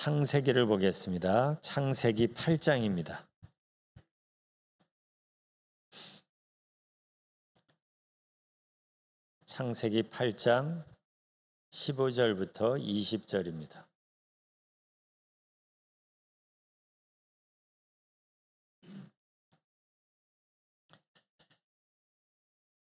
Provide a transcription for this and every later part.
창세기를 보겠습니다. 창세기 8장입니다. 창세기 8장 15절부터 20절입니다.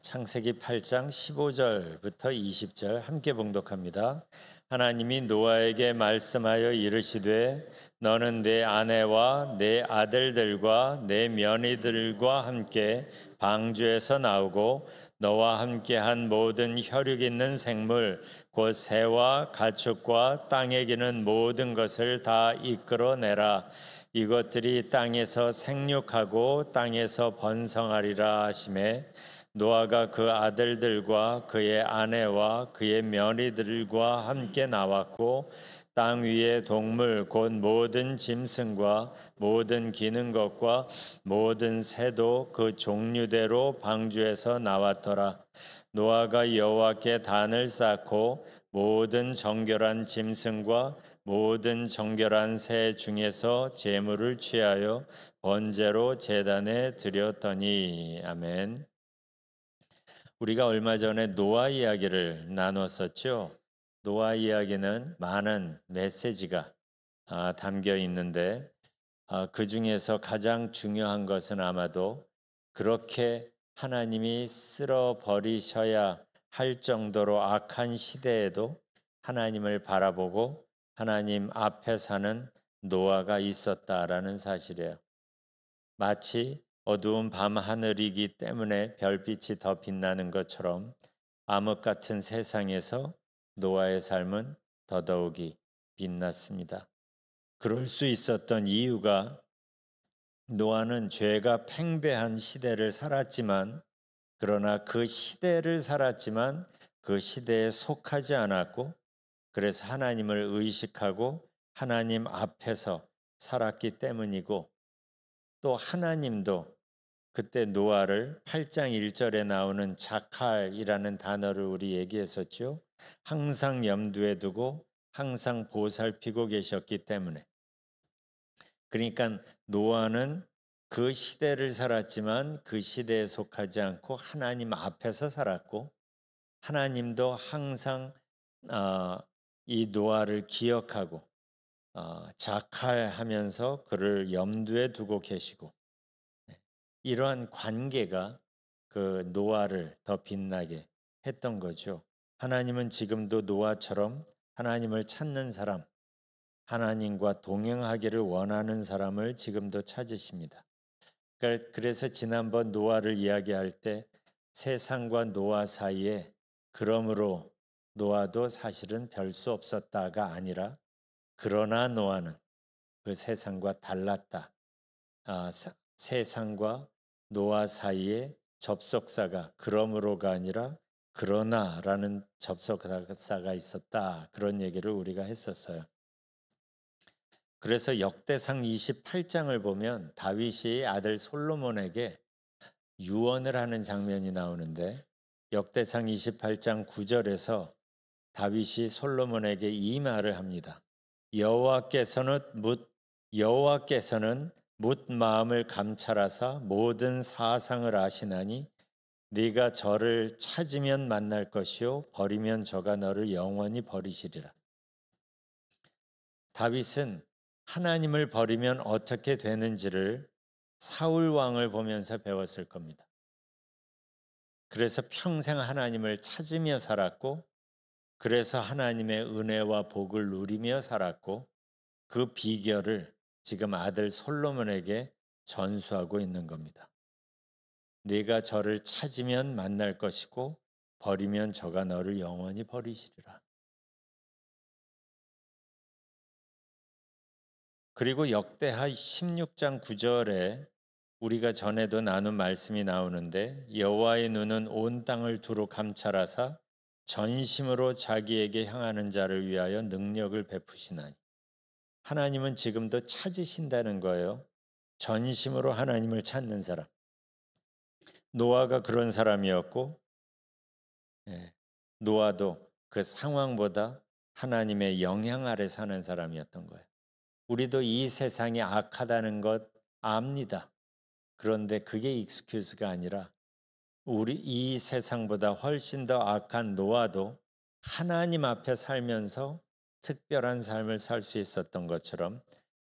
창세기 8장 15절부터 20절 함께 봉독합니다. 하나님이 노아에게 말씀하여 이르시되 너는 내 아내와 내 아들들과 내 며느리들과 함께 방주에서 나오고 너와 함께한 모든 혈육 있는 생물 곧 새와 가축과 땅에 기는 모든 것을 다 이끌어내라. 이것들이 땅에서 생육하고 땅에서 번성하리라 하시매 노아가 그 아들들과 그의 아내와 그의 며느리들과 함께 나왔고 땅 위의 동물 곧 모든 짐승과 모든 기는 것과 모든 새도 그 종류대로 방주에서 나왔더라. 노아가 여호와께 단을 쌓고 모든 정결한 짐승과 모든 정결한 새 중에서 제물을 취하여 번제로 제단에 드렸더니. 아멘. 우리가 얼마 전에 노아 이야기를 나눴었죠. 노아 이야기는 많은 메시지가 담겨 있는데 그 중에서 가장 중요한 것은 아마도 그렇게 하나님이 쓸어버리셔야 할 정도로 악한 시대에도 하나님을 바라보고 하나님 앞에 사는 노아가 있었다라는 사실이에요. 마치 어두운 밤 하늘이기 때문에 별빛이 더 빛나는 것처럼 암흑 같은 세상에서 노아의 삶은 더더욱이 빛났습니다. 그럴 수 있었던 이유가 노아는 죄가 팽배한 시대를 살았지만 그러나 그 시대를 살았지만 그 시대에 속하지 않았고 그래서 하나님을 의식하고 하나님 앞에서 살았기 때문이고 또 하나님도 그때 노아를 8장 1절에 나오는 자칼이라는 단어를 우리 얘기했었죠. 항상 염두에 두고 항상 보살피고 계셨기 때문에. 그러니까 노아는 그 시대를 살았지만 그 시대에 속하지 않고 하나님 앞에서 살았고 하나님도 항상 이 노아를 기억하고 자칼하면서 그를 염두에 두고 계시고 이러한 관계가 그 노아를 더 빛나게 했던 거죠. 하나님은 지금도 노아처럼 하나님을 찾는 사람, 하나님과 동행하기를 원하는 사람을 지금도 찾으십니다. 그래서 지난번 노아를 이야기할 때 세상과 노아 사이에 그러므로 노아도 사실은 별 수 없었다가 아니라 그러나 노아는 그 세상과 달랐다. 세상과 노아 사이에 접속사가 그러므로가 아니라 그러나라는 접속사가 있었다. 그런 얘기를 우리가 했었어요. 그래서 역대상 28장을 보면 다윗이 아들 솔로몬에게 유언을 하는 장면이 나오는데 역대상 28장 9절에서 다윗이 솔로몬에게 이 말을 합니다. 여호와께서는 묻 마음을 감찰하사 모든 사상을 아시나니 네가 저를 찾으면 만날 것이요 버리면 저가 너를 영원히 버리시리라. 다윗은 하나님을 버리면 어떻게 되는지를 사울 왕을 보면서 배웠을 겁니다. 그래서 평생 하나님을 찾으며 살았고 그래서 하나님의 은혜와 복을 누리며 살았고 그 비결을 지금 아들 솔로몬에게 전수하고 있는 겁니다. 네가 저를 찾으면 만날 것이고 버리면 저가 너를 영원히 버리시리라. 그리고 역대하 16장 9절에 우리가 전에도 나눈 말씀이 나오는데 여호와의 눈은 온 땅을 두루 감찰하사 전심으로 자기에게 향하는 자를 위하여 능력을 베푸시나니 하나님은 지금도 찾으신다는 거예요. 전심으로 하나님을 찾는 사람. 노아가 그런 사람이었고 노아도 그 상황보다 하나님의 영향 아래 사는 사람이었던 거예요. 우리도 이 세상이 악하다는 것 압니다. 그런데 그게 익스큐즈가 아니라 우리 이 세상보다 훨씬 더 악한 노아도 하나님 앞에 살면서 특별한 삶을 살 수 있었던 것처럼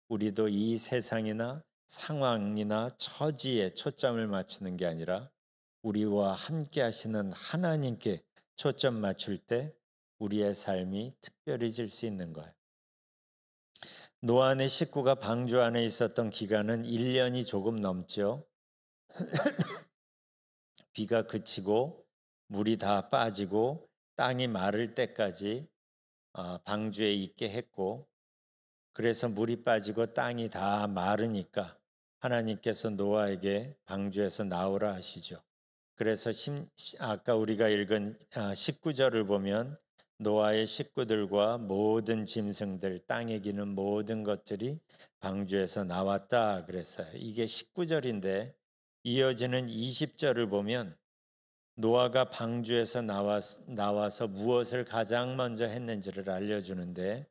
우리도 이 세상이나 상황이나 처지에 초점을 맞추는 게 아니라 우리와 함께 하시는 하나님께 초점 맞출 때 우리의 삶이 특별해질 수 있는 거예요. 노아의 식구가 방주 안에 있었던 기간은 1년이 조금 넘죠. 비가 그치고 물이 다 빠지고 땅이 마를 때까지 방주에 있게 했고, 그래서 물이 빠지고 땅이 다 마르니까 하나님께서 노아에게 방주에서 나오라 하시죠. 그래서 아까 우리가 읽은 19절을 보면 노아의 식구들과 모든 짐승들, 땅에 기는 모든 것들이 방주에서 나왔다 그랬어요. 이게 19절인데 이어지는 20절을 보면 노아가 방주에서 나와서 무엇을 가장 먼저 했는지를 알려주는데,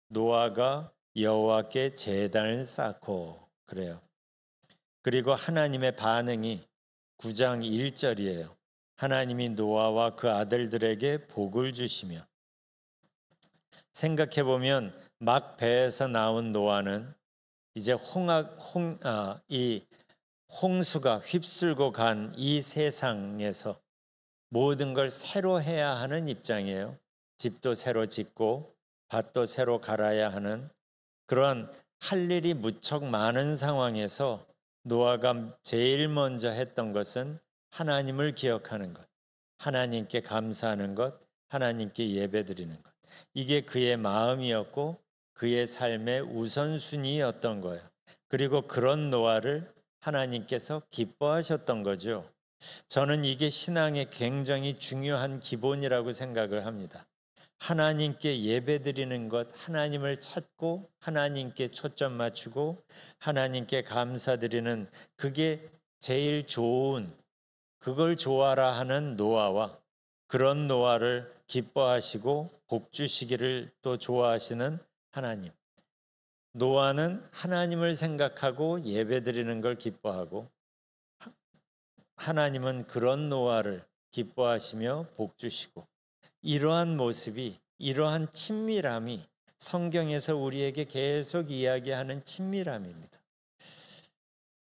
노아가 여호와께 제단을 쌓고 그래요. 그리고 하나님의 반응이 9장 1절이에요. 하나님이 노아와 그 아들들에게 복을 주시며, 생각해보면 막 배에서 나온 노아는 이제 이 홍수가 휩쓸고 간 이 세상에서 모든 걸 새로 해야 하는 입장이에요. 집도 새로 짓고 밭도 새로 갈아야 하는 그런 할 일이 무척 많은 상황에서 노아가 제일 먼저 했던 것은 하나님을 기억하는 것, 하나님께 감사하는 것, 하나님께 예배드리는 것. 이게 그의 마음이었고 그의 삶의 우선순위였던 거예요. 그리고 그런 노아를 하나님께서 기뻐하셨던 거죠. 저는 이게 신앙의 굉장히 중요한 기본이라고 생각을 합니다. 하나님께 예배드리는 것, 하나님을 찾고 하나님께 초점 맞추고 하나님께 감사드리는, 그게 제일 좋은, 그걸 좋아라 하는 노아와 그런 노아를 기뻐하시고 복 주시기를 또 좋아하시는 하나님. 노아는 하나님을 생각하고 예배드리는 걸 기뻐하고, 하나님은 그런 노아를 기뻐하시며 복 주시고, 이러한 모습이, 이러한 친밀함이 성경에서 우리에게 계속 이야기하는 친밀함입니다.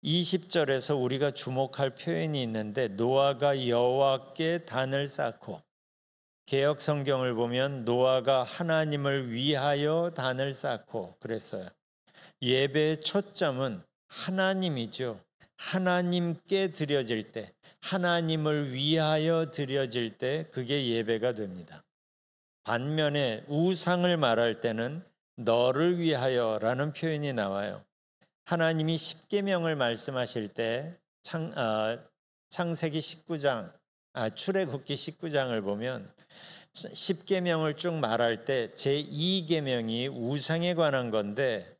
20절에서 우리가 주목할 표현이 있는데, 노아가 여호와께 단을 쌓고, 개역 성경을 보면 노아가 하나님을 위하여 단을 쌓고 그랬어요. 예배의 초점은 하나님이죠. 하나님께 드려질 때, 하나님을 위하여 드려질 때 그게 예배가 됩니다. 반면에 우상을 말할 때는 너를 위하여라는 표현이 나와요. 하나님이 십계명을 말씀하실 때 창세기 19장, 출애굽기 19장을 보면 십계명을 쭉 말할 때 제2계명이 우상에 관한 건데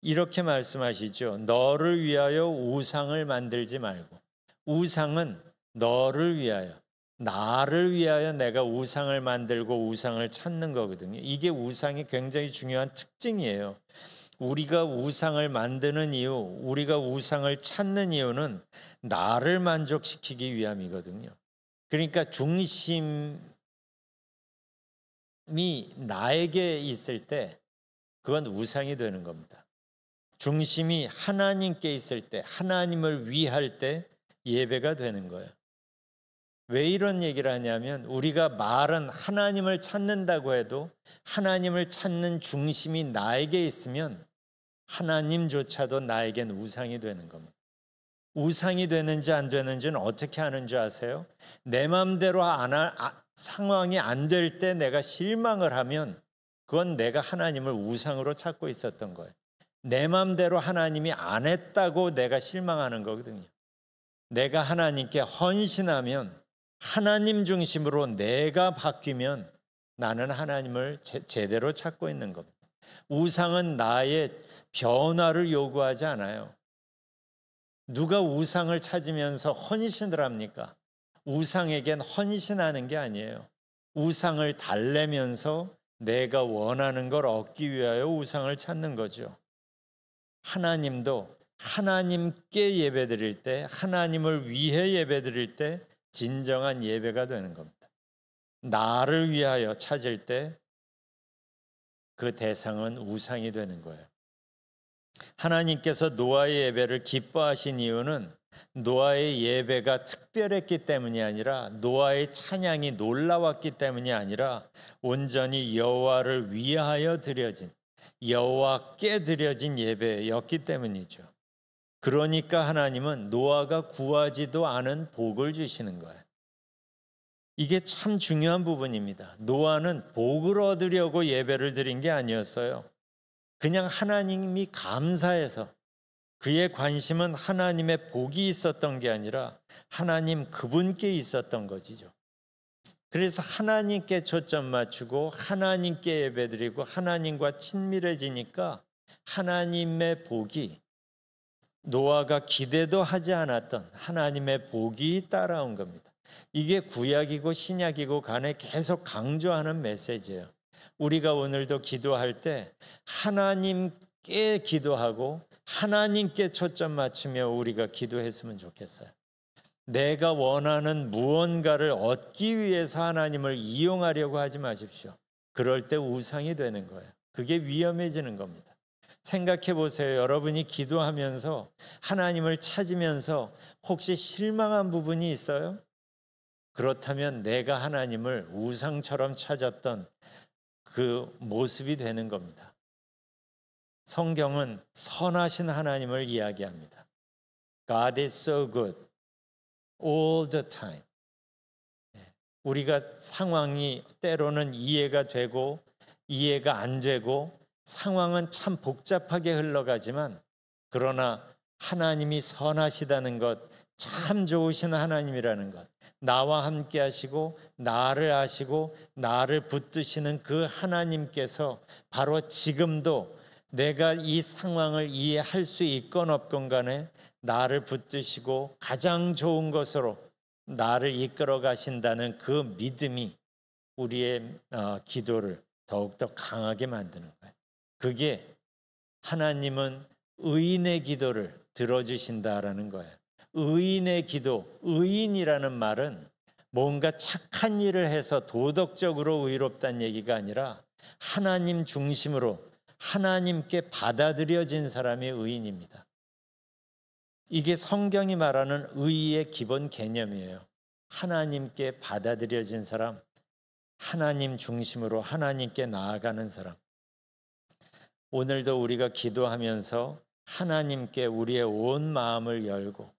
이렇게 말씀하시죠. 너를 위하여 우상을 만들지 말고. 우상은 너를 위하여, 나를 위하여 내가 우상을 만들고 우상을 찾는 거거든요. 이게 우상의 굉장히 중요한 특징이에요. 우리가 우상을 만드는 이유, 우리가 우상을 찾는 이유는 나를 만족시키기 위함이거든요. 그러니까 중심이 나에게 있을 때 그건 우상이 되는 겁니다. 중심이 하나님께 있을 때, 하나님을 위할 때 예배가 되는 거예요. 왜 이런 얘기를 하냐면, 우리가 말은 하나님을 찾는다고 해도 하나님을 찾는 중심이 나에게 있으면 하나님조차도 나에겐 우상이 되는 겁니다. 우상이 되는지 안 되는지는 어떻게 아는 줄 아세요? 내 마음대로 상황이 안 될 때 내가 실망을 하면 그건 내가 하나님을 우상으로 찾고 있었던 거예요. 내 마음대로 하나님이 안 했다고 내가 실망하는 거거든요. 내가 하나님께 헌신하면, 하나님 중심으로 내가 바뀌면 나는 하나님을 제대로 찾고 있는 겁니다. 우상은 나의 변화를 요구하지 않아요. 누가 우상을 찾으면서 헌신을 합니까? 우상에겐 헌신하는 게 아니에요. 우상을 달래면서 내가 원하는 걸 얻기 위하여 우상을 찾는 거죠. 하나님도 하나님께 예배드릴 때, 하나님을 위해 예배드릴 때 진정한 예배가 되는 겁니다. 나를 위하여 찾을 때 그 대상은 우상이 되는 거예요. 하나님께서 노아의 예배를 기뻐하신 이유는 노아의 예배가 특별했기 때문이 아니라, 노아의 찬양이 놀라웠기 때문이 아니라 온전히 여호와를 위하여 드려진, 여호와께 드려진 예배였기 때문이죠. 그러니까 하나님은 노아가 구하지도 않은 복을 주시는 거예요. 이게 참 중요한 부분입니다. 노아는 복을 얻으려고 예배를 드린 게 아니었어요. 그냥 하나님이 감사해서, 그의 관심은 하나님의 복이 있었던 게 아니라 하나님 그분께 있었던 것이죠. 그래서 하나님께 초점 맞추고 하나님께 예배드리고 하나님과 친밀해지니까 하나님의 복이, 노아가 기대도 하지 않았던 하나님의 복이 따라온 겁니다. 이게 구약이고 신약이고 간에 계속 강조하는 메시지예요. 우리가 오늘도 기도할 때 하나님께 기도하고 하나님께 초점 맞추며 우리가 기도했으면 좋겠어요. 내가 원하는 무언가를 얻기 위해서 하나님을 이용하려고 하지 마십시오. 그럴 때 우상이 되는 거예요. 그게 위험해지는 겁니다. 생각해 보세요. 여러분이 기도하면서 하나님을 찾으면서 혹시 실망한 부분이 있어요? 그렇다면 내가 하나님을 우상처럼 찾았던 그 모습이 되는 겁니다. 성경은 선하신 하나님을 이야기합니다. God is so good all the time. 우리가 상황이 때로는 이해가 되고 이해가 안 되고 상황은 참 복잡하게 흘러가지만, 그러나 하나님이 선하시다는 것, 참 좋으신 하나님이라는 것, 나와 함께 하시고 나를 아시고 나를 붙드시는 그 하나님께서 바로 지금도 내가 이 상황을 이해할 수 있건 없건 간에 나를 붙드시고 가장 좋은 것으로 나를 이끌어 가신다는 그 믿음이 우리의 기도를 더욱더 강하게 만드는 거예요. 그게 하나님은 의인의 기도를 들어주신다라는 거예요. 의인의 기도, 의인이라는 말은 뭔가 착한 일을 해서 도덕적으로 의롭다는 얘기가 아니라 하나님 중심으로 하나님께 받아들여진 사람이 의인입니다. 이게 성경이 말하는 의의 기본 개념이에요. 하나님께 받아들여진 사람, 하나님 중심으로 하나님께 나아가는 사람. 오늘도 우리가 기도하면서 하나님께 우리의 온 마음을 열고,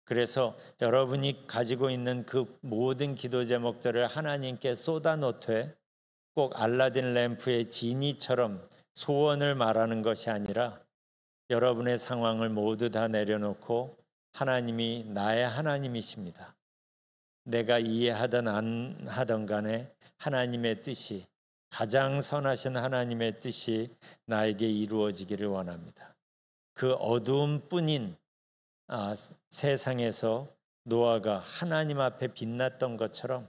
그래서 여러분이 가지고 있는 그 모든 기도 제목들을 하나님께 쏟아놓되 꼭 알라딘 램프의 지니처럼 소원을 말하는 것이 아니라 여러분의 상황을 모두 다 내려놓고 하나님이 나의 하나님이십니다. 내가 이해하든 안 하든 간에 하나님의 뜻이, 가장 선하신 하나님의 뜻이 나에게 이루어지기를 원합니다. 그 어두움뿐인 세상에서 노아가 하나님 앞에 빛났던 것처럼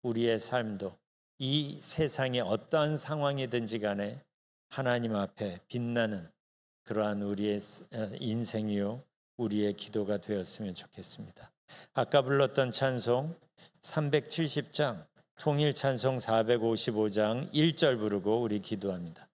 우리의 삶도 이 세상의 어떠한 상황이든지 간에 하나님 앞에 빛나는 그러한 우리의 인생이요 우리의 기도가 되었으면 좋겠습니다. 아까 불렀던 찬송 370장 통일 찬송 455장 1절 부르고 우리 기도합니다.